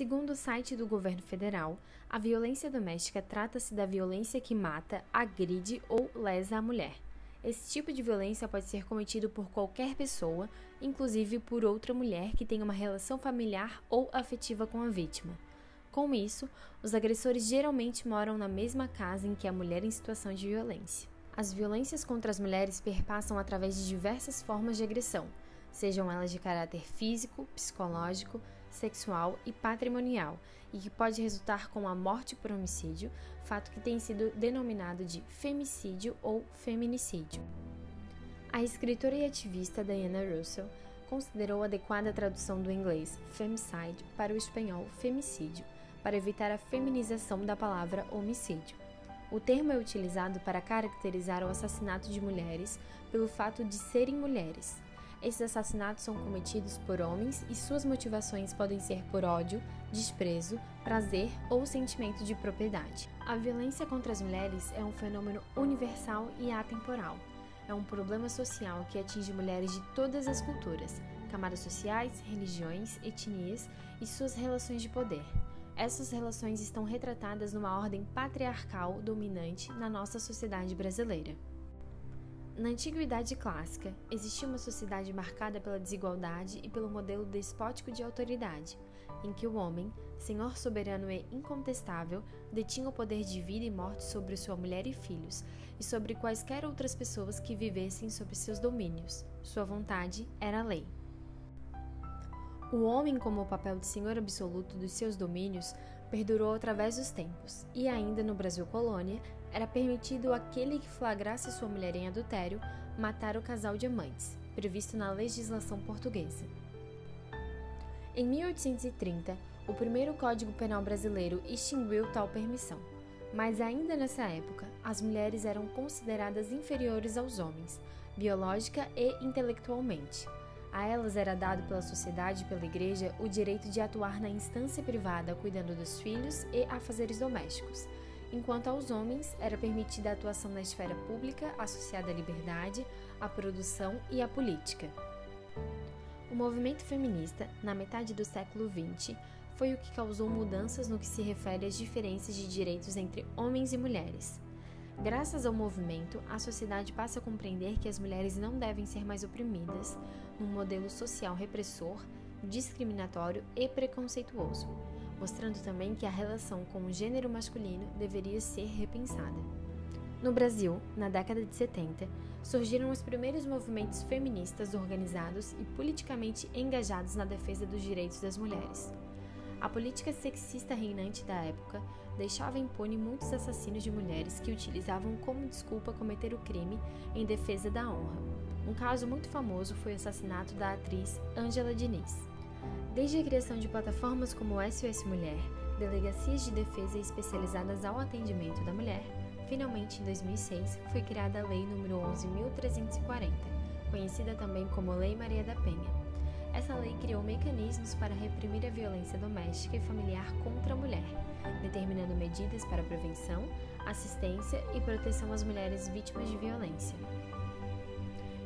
Segundo o site do governo federal, a violência doméstica trata-se da violência que mata, agride ou lesa a mulher. Esse tipo de violência pode ser cometido por qualquer pessoa, inclusive por outra mulher que tenha uma relação familiar ou afetiva com a vítima. Com isso, os agressores geralmente moram na mesma casa em que a mulher em situação de violência. As violências contra as mulheres perpassam através de diversas formas de agressão, sejam elas de caráter físico, psicológico, sexual e patrimonial, e que pode resultar com a morte por homicídio, fato que tem sido denominado de femicídio ou feminicídio. A escritora e ativista Diana Russell considerou adequada a tradução do inglês femicide para o espanhol femicídio, para evitar a feminização da palavra homicídio. O termo é utilizado para caracterizar o assassinato de mulheres pelo fato de serem mulheres. Esses assassinatos são cometidos por homens e suas motivações podem ser por ódio, desprezo, prazer ou sentimento de propriedade. A violência contra as mulheres é um fenômeno universal e atemporal. É um problema social que atinge mulheres de todas as culturas, camadas sociais, religiões, etnias e suas relações de poder. Essas relações estão retratadas numa ordem patriarcal dominante na nossa sociedade brasileira. Na Antiguidade Clássica, existia uma sociedade marcada pela desigualdade e pelo modelo despótico de autoridade, em que o homem, senhor soberano e incontestável, detinha o poder de vida e morte sobre sua mulher e filhos, e sobre quaisquer outras pessoas que vivessem sob seus domínios. Sua vontade era a lei. O homem, como o papel de senhor absoluto dos seus domínios, perdurou através dos tempos, e ainda no Brasil colônia, era permitido àquele que flagrasse sua mulher em adultério matar o casal de amantes, previsto na legislação portuguesa. Em 1830, o primeiro Código Penal brasileiro extinguiu tal permissão, mas ainda nessa época, as mulheres eram consideradas inferiores aos homens, biológica e intelectualmente. A elas era dado pela sociedade e pela igreja o direito de atuar na instância privada cuidando dos filhos e afazeres domésticos, enquanto aos homens era permitida a atuação na esfera pública associada à liberdade, à produção e à política. O movimento feminista, na metade do século XX, foi o que causou mudanças no que se refere às diferenças de direitos entre homens e mulheres. Graças ao movimento, a sociedade passa a compreender que as mulheres não devem ser mais oprimidas num modelo social repressor, discriminatório e preconceituoso, mostrando também que a relação com o gênero masculino deveria ser repensada. No Brasil, na década de 70, surgiram os primeiros movimentos feministas organizados e politicamente engajados na defesa dos direitos das mulheres. A política sexista reinante da época deixava impune muitos assassinos de mulheres que utilizavam como desculpa cometer o crime em defesa da honra. Um caso muito famoso foi o assassinato da atriz Ângela Diniz. Desde a criação de plataformas como o SOS Mulher, delegacias de defesa especializadas ao atendimento da mulher, finalmente em 2006 foi criada a Lei nº 11.340, conhecida também como Lei Maria da Penha. Essa lei criou mecanismos para reprimir a violência doméstica e familiar contra a mulher, determinando medidas para prevenção, assistência e proteção às mulheres vítimas de violência.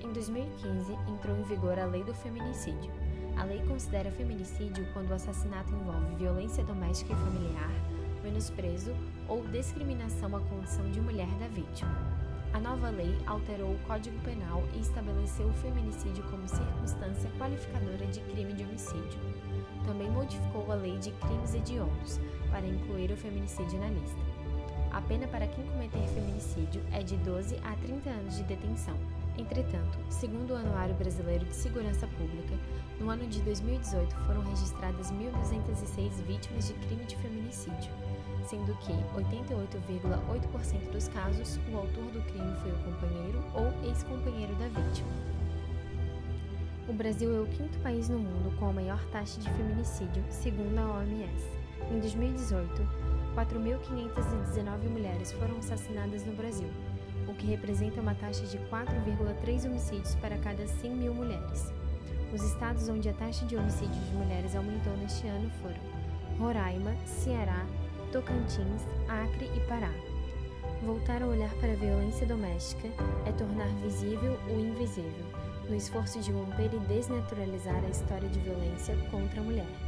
Em 2015, entrou em vigor a Lei do Feminicídio. A lei considera feminicídio quando o assassinato envolve violência doméstica e familiar, menosprezo ou discriminação à condição de mulher da vítima. A nova lei alterou o Código Penal e estabeleceu o feminicídio como circunstância qualificadora de crime de homicídio. Também modificou a Lei de Crimes Hediondos para incluir o feminicídio na lista. A pena para quem cometer feminicídio é de 12 a 30 anos de detenção. Entretanto, segundo o Anuário Brasileiro de Segurança Pública, no ano de 2018 foram registradas 1.206 vítimas de crime de feminicídio, sendo que 88,8% dos casos o autor do crime foi o companheiro ou ex-companheiro da vítima. O Brasil é o quinto país no mundo com a maior taxa de feminicídio, segundo a OMS. Em 2018, 4.519 mulheres foram assassinadas no Brasil, o que representa uma taxa de 4,3 homicídios para cada 100 mil mulheres. Os estados onde a taxa de homicídios de mulheres aumentou neste ano foram Roraima, Ceará, Tocantins, Acre e Pará. Voltar a olhar para a violência doméstica é tornar visível o invisível, no esforço de romper e desnaturalizar a história de violência contra a mulher.